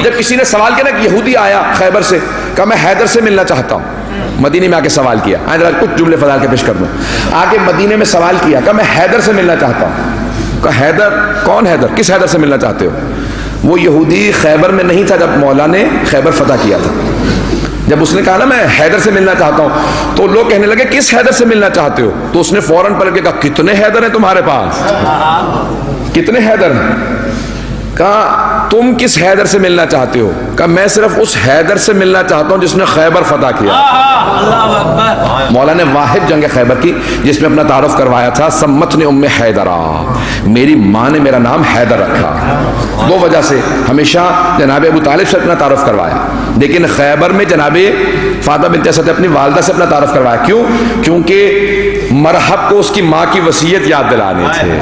جب کسی نے سوال کیا نا کہ یہودی آیا خیبر سے، کہا میں حیدر سے ملنا چاہتا ہوں، مدینے میں آ کے سوال کیا، کچھ جملے فضال کے پیش کر دوں، آگے مدینے میں سوال کیا، کہا میں حیدر سے ملنا چاہتا ہوں، کہا حیدر کون حیدر، کس حیدر سے ملنا چاہتے ہو؟ وہ یہودی خیبر میں نہیں تھا جب مولا نے خیبر فتح کیا تھا، جب اس نے کہا نا میں حیدر سے ملنا چاہتا ہوں تو لوگ کہنے لگے کس حیدر سے ملنا چاہتے ہو؟ تو اس نے فوراً پلٹ کے کہا کتنے حیدر ہیں تمہارے پاس، کتنے حیدر ہیں؟ کہا تم کس حیدر سے ملنا چاہتے ہو؟ کہا میں صرف اس حیدر سے ملنا چاہتا ہوں جس نے خیبر فتح کیا۔ مولا نے واحد جنگ خیبر کی جس میں اپنا تعارف کروایا تھا، سمتنی ام حیدرہ، میری ماں نے میرا نام حیدر رکھا۔ دو وجہ سے ہمیشہ جناب ابو طالب سے اپنا تعارف کروایا، لیکن خیبر میں جناب فاطمہ بنت اسد اپنی والدہ سے اپنا تعارف کروایا۔ کیوں؟ کیونکہ مرحب کو اس کی ماں کی وصیت یاد دلانے تھے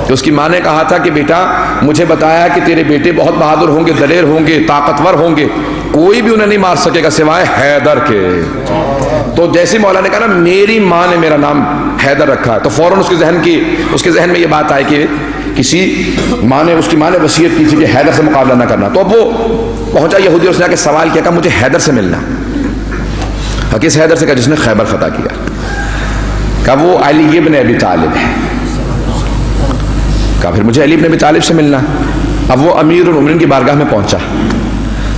کہ اس کی ماں نے کہا تھا کہ بیٹا مجھے بتایا کہ تیرے بیٹے بہت بہادر ہوں گے، دلیر ہوں گے، طاقتور ہوں گے، کوئی بھی انہیں نہیں مار سکے گا سوائے حیدر کے۔ تو جیسے مولا نے کہا نا میری ماں نے میرا نام حیدر رکھا ہے، تو فوراً اس کے ذہن میں یہ بات آئی کہ اس کی ماں نے وصیت کی تھی کہ حیدر سے مقابلہ نہ کرنا۔ تو اب وہ پہنچا یہودی، اس نے آ کے سوال کیا، کہا مجھے حیدر سے ملنا۔ کس حیدر سے؟ کہا جس نے خیبر فتح کیا۔ کہا وہ علی ابن ابی طالب ہے۔ کہا پھر مجھے علی ابن ابی طالب سے ملنا۔ اب وہ امیر المومنین کی بارگاہ میں پہنچا،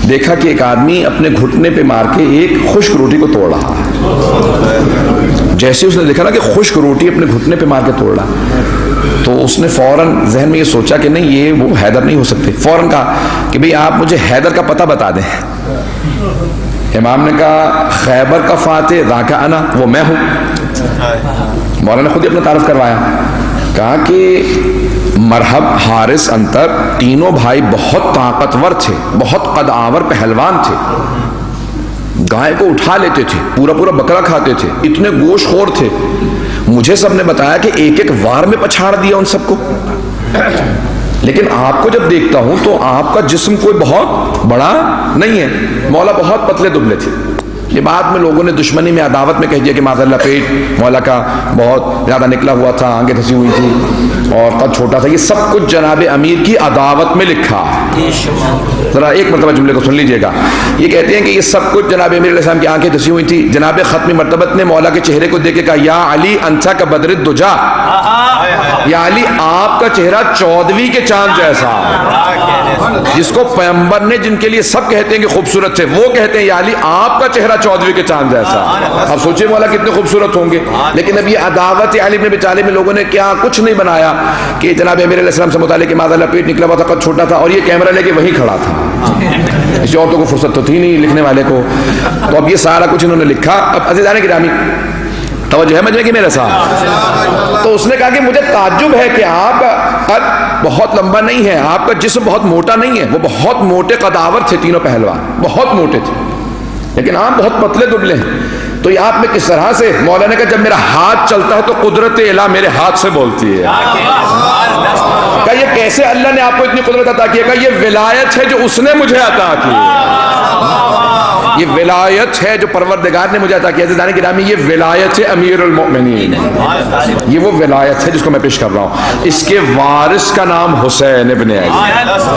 دیکھا کہ ایک آدمی اپنے گھٹنے پہ مار کے ایک خشک روٹی کو توڑ رہا ہے۔ جیسے اس نے دیکھا نا کہ خشک روٹی اپنے گھٹنے پہ مار کے توڑ رہا، تو اس نے فوراً ذہن میں یہ سوچا کہ نہیں یہ وہ حیدر نہیں ہو سکتے۔ فوراً کہا کہ بھئی آپ مجھے حیدر کا پتہ بتا دیں۔ امام نے کہا خیبر کا فاتح ذاک انا، وہ میں ہوں۔ مولانا نے خود ہی اپنا تعارف کروایا، کہا کہ مرحب، حارث، انتر، تینوں بھائی بہت طاقتور تھے، بہت قد آور پہلوان تھے، گائے کو اٹھا لیتے تھے، پورا پورا بکرا کھاتے تھے، اتنے گوشت خور تھے۔ مجھے سب نے بتایا کہ ایک ایک وار میں پچھاڑ دیا ان سب کو، لیکن آپ کو جب دیکھتا ہوں تو آپ کا جسم کوئی بہت بڑا نہیں ہے۔ مولا بہت پتلے دبلے تھے۔ یہ بعد میں لوگوں نے دشمنی میں عداوت میں کہہ دیا کہ معاذ اللہ پیٹ مولا کا بہت زیادہ نکلا ہوا تھا، آنکھیں دھسی ہوئی تھی اور قد چھوٹا تھا۔ یہ سب کچھ جناب امیر کی عداوت میں لکھا۔ ذرا ایک مرتبہ جملے کو سن لیجئے گا، یہ کہتے ہیں کہ یہ سب کچھ جناب امیر علیہ السلام کی آنکھیں دھسی ہوئی تھی۔ جناب ختمی مرتبت نے مولا کے چہرے کو دیکھ کے کہا یا علی انت کا بدر الدجا، یا علی آپ کا چہرہ 14ویں کے چاند جیسا۔ جس کو پیغمبر نے جن کے لیے سب کہتے ہیں کہ خوبصورت تھے، وہ کہتے ہیں یا علی آپ کا چہرہ 14ویں کے چاند جیسا۔ اب سوچیں مولا کتنے خوبصورت ہوں گے، لیکن اب یہ عداوت علی بن ابی طالب میں لوگوں نے کیا کچھ نہیں بنایا کہ جناب امیر علیہ السلام سے متعلق کہ معاذ اللہ پیٹ نکلا ہوا تھا، قد چھوٹا تھا، اور یہ کیمرہ لے کے وہیں کھڑا تھا۔ اس عورتوں کو فرصت تو تھی نہیں لکھنے والے کو، تو اب یہ سارا کچھ انہوں نے لکھا۔ اب عزیزان گرامی توجہ ہے مجھے کہ میرے ساتھ؟ تو اس نے کہا کہ مجھے تعجب ہے کہ آپ قد بہت لمبا نہیں ہے، آپ کا جسم بہت موٹا نہیں ہے۔ وہ بہت موٹے قداور تھے، تینوں پہلوان بہت موٹے تھے، لیکن آپ بہت پتلے دبلے ہیں، تو یہ آپ میں کس طرح سے؟ مولانا نے کہا جب میرا ہاتھ چلتا ہے تو قدرت الہ میرے ہاتھ سے بولتی ہے۔ کہا یہ کیسے اللہ نے آپ کو اتنی قدرت عطا کی ہے؟ کہا یہ ولایت ہے جو اس نے مجھے عطا کی، یہ ولایت ہے جو پروردگار نے مجھے عطا کی۔ عزیزان گرامی یہ ولایت ہے امیر المؤمنین، یہ وہ ولایت ہے جس کو میں پیش کر رہا ہوں۔ اس کے وارث کا نام حسین ابن علی۔